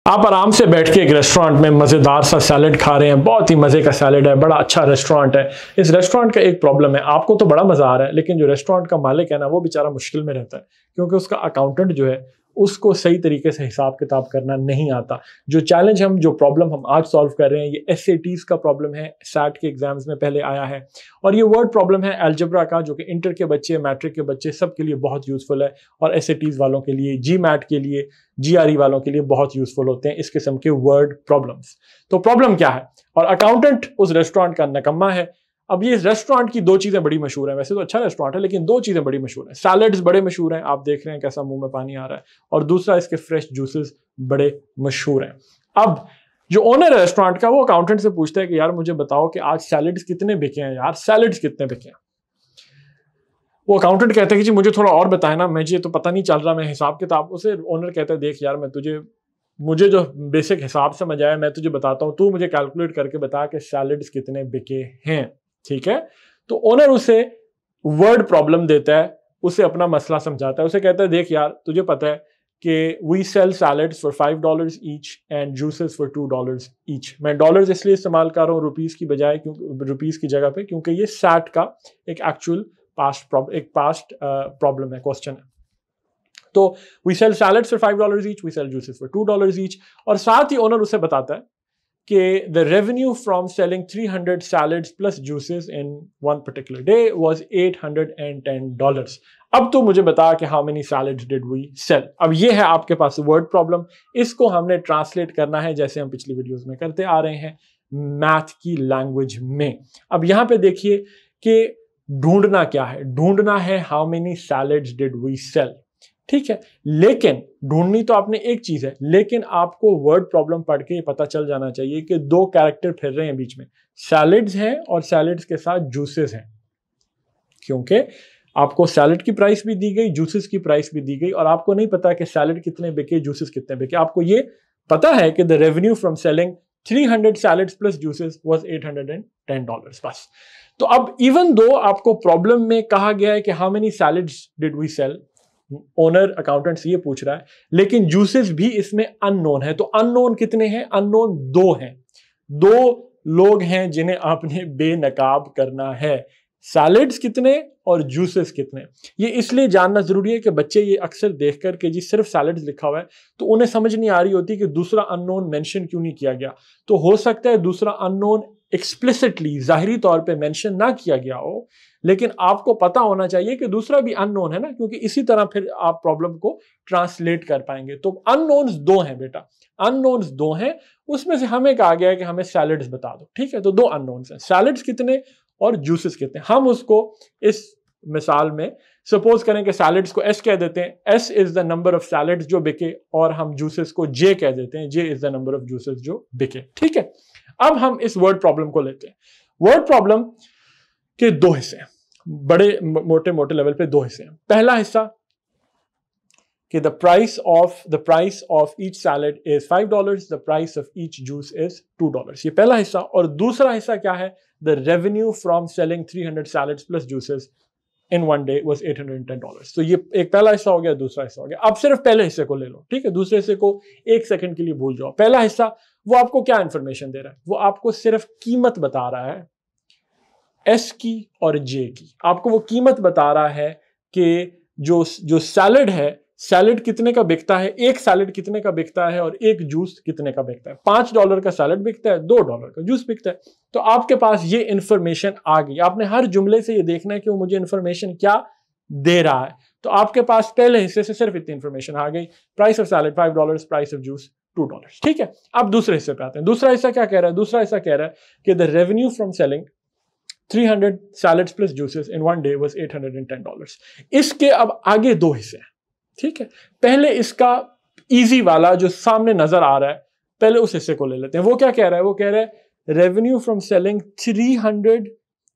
आप आराम से बैठ के एक रेस्टोरेंट में मज़ेदार सा सैलेड खा रहे हैं, बहुत ही मज़े का सैलेड है, बड़ा अच्छा रेस्टोरेंट है। इस रेस्टोरेंट का एक प्रॉब्लम है, आपको तो बड़ा मज़ा आ रहा है, लेकिन जो रेस्टोरेंट का मालिक है ना, वो बेचारा मुश्किल में रहता है, क्योंकि उसका अकाउंटेंट जो है उसको सही तरीके से हिसाब किताब करना नहीं आता। जो चैलेंज जो प्रॉब्लम हम आज सॉल्व कर रहे हैं, ये एसएटीज़ का प्रॉब्लम है, सैट के एग्जाम्स में पहले आया है, और ये वर्ड प्रॉब्लम है अलजेब्रा का, जो कि इंटर के बच्चे, मैट्रिक के बच्चे सब के लिए बहुत यूजफुल है, और एसएटीज़ वालों के लिए, जी मैट के लिए, जीआरई वालों के लिए बहुत यूजफुल होते हैं इस किस्म के वर्ड प्रॉब्लम्स। तो प्रॉब्लम क्या है? और अकाउंटेंट उस रेस्टोरेंट का नकम्मा है। अब ये रेस्टोरेंट की दो चीजें बड़ी मशहूर हैं, वैसे तो अच्छा रेस्टोरेंट है, लेकिन दो चीजें बड़ी मशहूर हैं। सैलड्स बड़े मशहूर हैं, आप देख रहे हैं कैसा मुंह में पानी आ रहा है, और दूसरा इसके फ्रेश जूसेस बड़े मशहूर हैं। अब जो ओनर है रेस्टोरेंट का, वो अकाउंटेंट से पूछता है कि यार मुझे बताओ कि आज सैलड्स कितने बिके हैं, यार सैलड्स कितने बिके हैं। वो अकाउंटेंट कहता है कि जी मुझे थोड़ा और बताए ना, मुझे तो पता नहीं चल रहा, मैं हिसाब किताब। उसे ओनर कहता है देख यार, मुझे जो बेसिक हिसाब समझ आया मैं तुझे बताता हूँ, तू मुझे कैलकुलेट करके बता कि सैलड्स कितने बिके हैं, ठीक है। तो ओनर उसे वर्ड प्रॉब्लम देता है, उसे अपना मसला समझाता है, उसे कहता है देख यार तुझे पता है कि we sell salads for $5 each and juices for $2 each. मैं डॉलर्स इसलिए इस्तेमाल कर रहा हूँ रुपीस की बजाय, क्योंकि रुपीस की जगह पे, क्योंकि ये सैट का एक एक्चुअल पास्ट प्रॉब्लम है, क्वेश्चन है। तो we sell salads for $5 each, we sell juices for $2 each. और साथ ही ओनर उसे बताता है कि the revenue from selling 300 salads plus juices in one particular day was $810। अब तो मुझे बता कि how many salads did we sell. अब ये है आपके पास वर्ड प्रॉब्लम, इसको हमने ट्रांसलेट करना है जैसे हम पिछली वीडियोस में करते आ रहे हैं, मैथ की लैंग्वेज में। अब यहां पे देखिए कि ढूंढना क्या है, ढूंढना है how many salads did we sell, ठीक है। लेकिन ढूंढनी तो आपने एक चीज है, लेकिन आपको वर्ड प्रॉब्लम पढ़ के ये पता चल जाना चाहिए कि दो कैरेक्टर फिर रहे हैं बीच में, सैलड्स हैं और सैलड्स के साथ जूसेस हैं, क्योंकि आपको सैलड की प्राइस भी दी गई, जूसेस की प्राइस भी दी गई, और आपको नहीं पता कि सैलड कितने बिके, जूसेस कितने बिके। आपको ये पता है कि the revenue from selling 300 salads plus juices was $810 बस। तो अब इवन दो आपको प्रॉब्लम में कहा गया है कि how many salads did we sell, owner accountant से ये पूछ रहा है, लेकिन जूसेस भी इसमें अननोन है। तो अननोन कितने हैं? अननोन दो हैं, दो लोग हैं जिन्हें आपने बेनकाब करना है। सैलड्स कितने और जूसेस कितने, ये इसलिए जानना जरूरी है कि बच्चे ये अक्सर देखकर के जी सिर्फ सैलड्स लिखा हुआ है तो उन्हें समझ नहीं आ रही होती कि दूसरा अननोन मेंशन क्यों नहीं किया गया। तो हो सकता है दूसरा अननोन एक्सप्लिसिटली जाहिरी तौर पे मेंशन ना किया गया हो, लेकिन आपको पता होना चाहिए कि दूसरा भी अननोन है ना, क्योंकि इसी तरह फिर आप प्रॉब्लम को ट्रांसलेट कर पाएंगे। तो अननोन्स दो हैं बेटा, अननोन्स दो हैं, उसमें से हमें कहा गया है कि हमें सैलड्स बता दो, ठीक है। तो दो अननोन्स हैं, सैलड्स कितने और जूसेस कितने। हम उसको इस मिसाल में सपोज करें कि सैलड्स को एस कह देते हैं, S is the number of salads जो बिके, और हम जूसेस को जे कह देते हैं, J is the number of juices जो बिके, ठीक है। अब हम इस वर्ड प्रॉब्लम को लेते हैं। वर्ड प्रॉब्लम के दो हिस्से हैं, बड़े मोटे मोटे लेवल पे दो हिस्से हैं। पहला हिस्सा कि the price of each salad is $5, the price of each juice is $2, ये पहला हिस्सा। और दूसरा हिस्सा क्या है? The revenue from selling 300 salads plus juices in one day was $810। तो ये एक पहला हिस्सा हो गया, दूसरा हिस्सा हो गया। अब सिर्फ पहले हिस्से को ले लो, ठीक है, दूसरे हिस्से को एक सेकंड के लिए भूल जाओ। पहला हिस्सा वो आपको क्या इंफॉर्मेशन दे रहा है? वो आपको सिर्फ कीमत बता रहा है, एस की और जे की। आपको वो कीमत बता रहा है कि जो सैलड है, सैलड कितने का बिकता है, एक सैलड कितने का बिकता है और एक जूस कितने का बिकता है। $5 का सैलड बिकता है, $2 का जूस बिकता है। तो आपके पास ये इंफॉर्मेशन आ गई। आपने हर जुमले से ये देखना है कि वो मुझे इंफॉर्मेशन क्या दे रहा है। तो आपके पास पहले हिस्से से सिर्फ इतनी इंफॉर्मेशन आ गई, price of salad $5, price of juice $2, ठीक है। अब दूसरे हिस्से पे आते हैं। दूसरा हिस्सा क्या कह रहा है? दूसरा हिस्सा कह रहा है कि the revenue from selling 300 salads plus juices in one day was $810। इसके अब आगे दो हिस्से हैं, ठीक है। पहले इसका इजी वाला जो सामने नजर आ रहा है, पहले उस हिस्से को ले लेते हैं। वो क्या कह रहा है? वो कह रहा है revenue from selling 300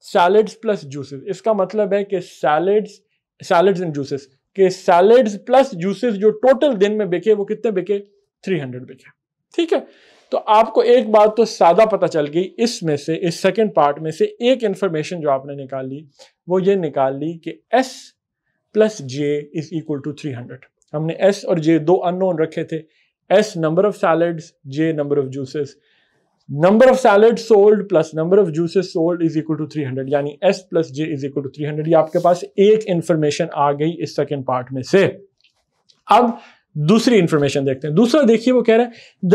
salads plus juices. इसका मतलब है कि सैलड्स एंड जूसेस के सैलड्स प्लस जूसेस जो टोटल दिन में बिके वो कितने बिके? 300 बिके, ठीक है। तो आपको एक बात तो सादा पता चल गई इसमें से, इस सेकंड पार्ट में से एक इंफॉर्मेशन जो आपने निकाल ली वो ये निकाल ली कि S plus J is equal to 300। हमने S और J दो अननोन रखे थे, S number of salads, J number of juices. Number of salads sold plus number of juices sold is equal to 300, यानी S plus J is equal to 300। ये आपके पास एक information आ गई इस सेकंड पार्ट में से। अब दूसरी इंफॉर्मेशन देखते हैं। दूसरा देखिए वो कह रहा है द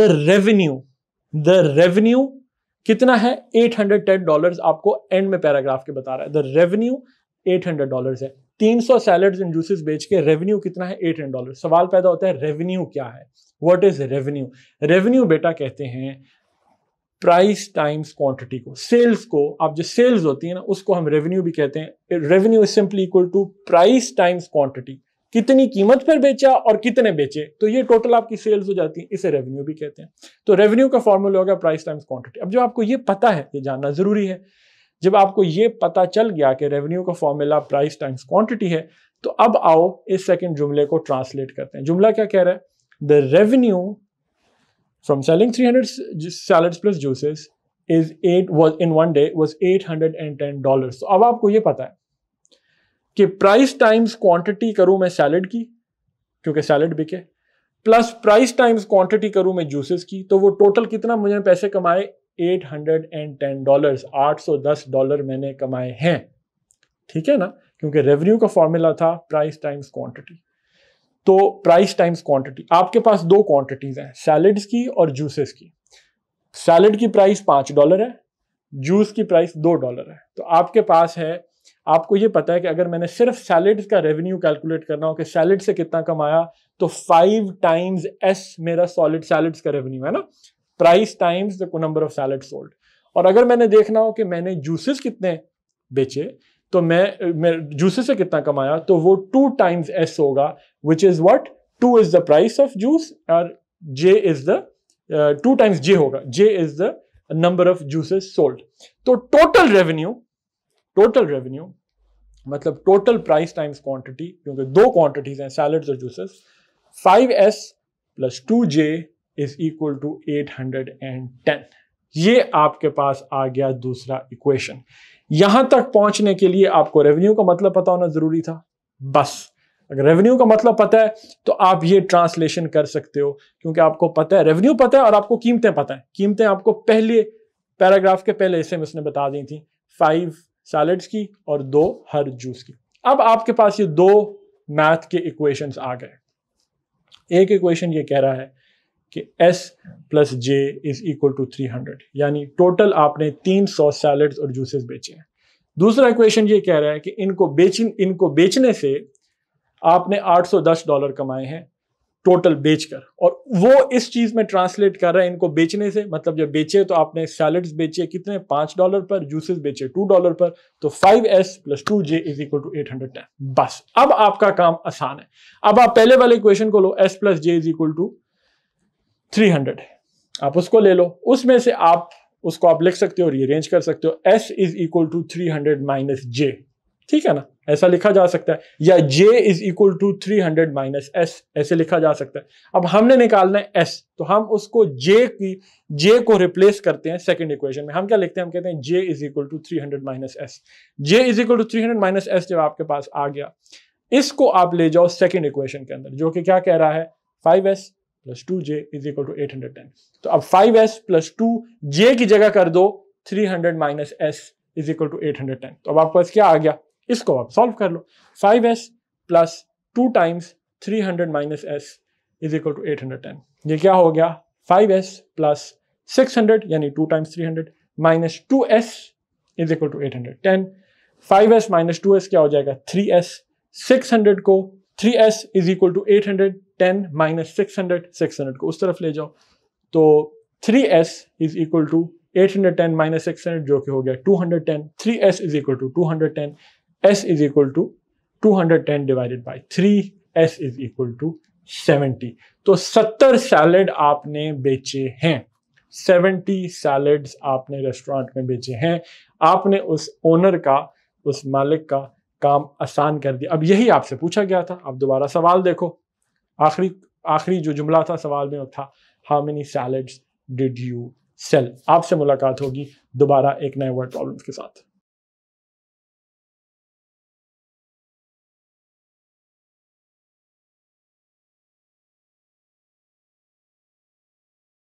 रेवेन्यू कितना है, $810 आपको एंड में पैराग्राफ के बता रहा है। द रेवेन्यू $800 है। 300 सैलड्स एंड जूसेस बेच के रेवेन्यू कितना है, $800। सवाल पैदा होता है रेवेन्यू क्या है, व्हाट इज रेवेन्यू। रेवेन्यू बेटा कहते हैं प्राइस टाइम्स क्वांटिटी को, सेल्स को, आप जो सेल्स होती है ना उसको हम रेवेन्यू भी कहते हैं। Revenue is simply equal to price times quantity, कितनी कीमत पर बेचा और कितने बेचे, तो ये टोटल आपकी सेल्स हो जाती है, इसे रेवेन्यू भी कहते हैं। तो रेवेन्यू का फॉर्मूला होगा प्राइस टाइम्स क्वांटिटी। अब जब आपको ये पता है, ये जानना जरूरी है, जब आपको ये पता चल गया कि रेवेन्यू का फॉर्मूला प्राइस टाइम्स क्वांटिटी है, तो अब आओ इस सेकंड जुमले को ट्रांसलेट करते हैं। जुमला क्या कह रहा है, the revenue from selling 300 salads plus juices was in one day was $810। तो अब आपको ये पता है कि प्राइस टाइम्स क्वांटिटी करूं मैं सैलड की, क्योंकि सैलड बिके, प्लस प्राइस टाइम्स क्वांटिटी करूं मैं जूसेस की, तो वो टोटल कितना मुझे पैसे कमाए, $810, $810 मैंने कमाए हैं। ठीक है ना, क्योंकि रेवेन्यू का फॉर्मूला था प्राइस टाइम्स क्वांटिटी। तो प्राइस टाइम्स क्वांटिटी, आपके पास दो क्वांटिटीज हैं, सैलड्स की और जूसेस की। सैलड की प्राइस $5 है, जूस की प्राइस $2 है। तो आपके पास है, आपको ये पता है कि अगर मैंने सिर्फ सैलड्स का रेवेन्यू कैलकुलेट करना हो कि सैलड से कितना कमाया, तो 5 टाइम्स S मेरा सॉलिड सैलड्स का रेवेन्यू है ना, price times the number of salad sold. और अगर मैंने देखना हो कि मैंने जूसेस कितने बेचे, तो मैं जूसेस से कितना कमाया, तो वो 2 टाइम्स S होगा, which is what, 2 is the price of juice और J is the 2 times J होगा, J is the number of juices sold. तो टोटल रेवेन्यू मतलब टोटल प्राइस टाइम्स क्वांटिटी, क्योंकि दो क्वांटिटीज हैं सैलड्स और juices, 5S plus 2J is equal to 810। ये आपके पास आ गया दूसरा इक्वेशन। यहां तक पहुंचने के लिए आपको रेवेन्यू का मतलब पता होना जरूरी था। बस अगर रेवेन्यू का मतलब पता है तो आप ये ट्रांसलेशन कर सकते हो, क्योंकि आपको पता है, रेवेन्यू पता है और आपको कीमतें पता है। कीमतें आपको पहले पैराग्राफ के पहले हिस्से में उसने बता दी थी, 5 सैलड्स की और 2 हर जूस की। अब आपके पास ये दो मैथ के इक्वेशंस आ गए। एक इक्वेशन ये कह रहा है कि S plus J is equal to 300, यानी टोटल आपने 300 सैलड्स और जूसेस बेचे हैं। दूसरा इक्वेशन ये कह रहा है कि इनको बेचने से आपने $810 कमाए हैं टोटल बेचकर, और वो इस चीज में ट्रांसलेट कर रहा है इनको बेचने से, मतलब जब बेचे तो आपने सैलड्स बेचे कितने, $5 पर, जूसेस बेचे $2 पर, तो 5S plus 2J is equal to 810। बस अब आपका काम आसान है। अब आप पहले वाले इक्वेशन को लो, S plus J is equal to 300, आप उसको ले लो, उसमें से आप उसको आप लिख सकते हो, रीअरेंज कर सकते हो, S is equal to 300 minus J, ठीक है ना, ऐसा लिखा जा सकता है, या J is equal to 300 minus S, ऐसे लिखा जा सकता है। अब हमने निकालना है S, तो हम उसको J को रिप्लेस करते हैं सेकंड इक्वेशन में। हम क्या लिखते हैं, हम कहते हैं J is equal to 300 minus S। J is equal to 300 minus S जब आपके पास आ गया, इसको आप ले जाओ सेकंड इक्वेशन के अंदर, जो कि क्या कह रहा है, 5S plus 2J is equal to 810। तो अब 5S प्लस 2J की जगह कर दो 300 minus S is equal to 810। तो अब आपके पास क्या आ गया, इसको आप सॉल्व कर लो, 5S plus 2 times 300 minus S is equal to 810। ये क्या हो गया, 5S प्लस 600 यानी 2 times 300 minus 2S is equal to 810। 5S minus 2S क्या हो जाएगा, 3S। 600 को 3S is equal to 810 minus 600 को उस तरफ ले जाओ, तो 3S is equal to 810 minus 600 जो कि हो गया 210। 3S is equal to 210, S is equal to 210 divided by 3, S is equal to 70। तो 70 सैलड आपने बेचे हैं, 70 सैलड्स आपने रेस्टोरेंट में बेचे हैं। आपने उस ओनर का, उस मालिक का काम आसान कर दिया। अब यही आपसे पूछा गया था, आप दोबारा सवाल देखो, आखिरी जो जुमला था सवाल में वो था, how many salads did you sell. आपसे मुलाकात होगी दोबारा एक नए वर्ड प्रॉब्लम के साथ।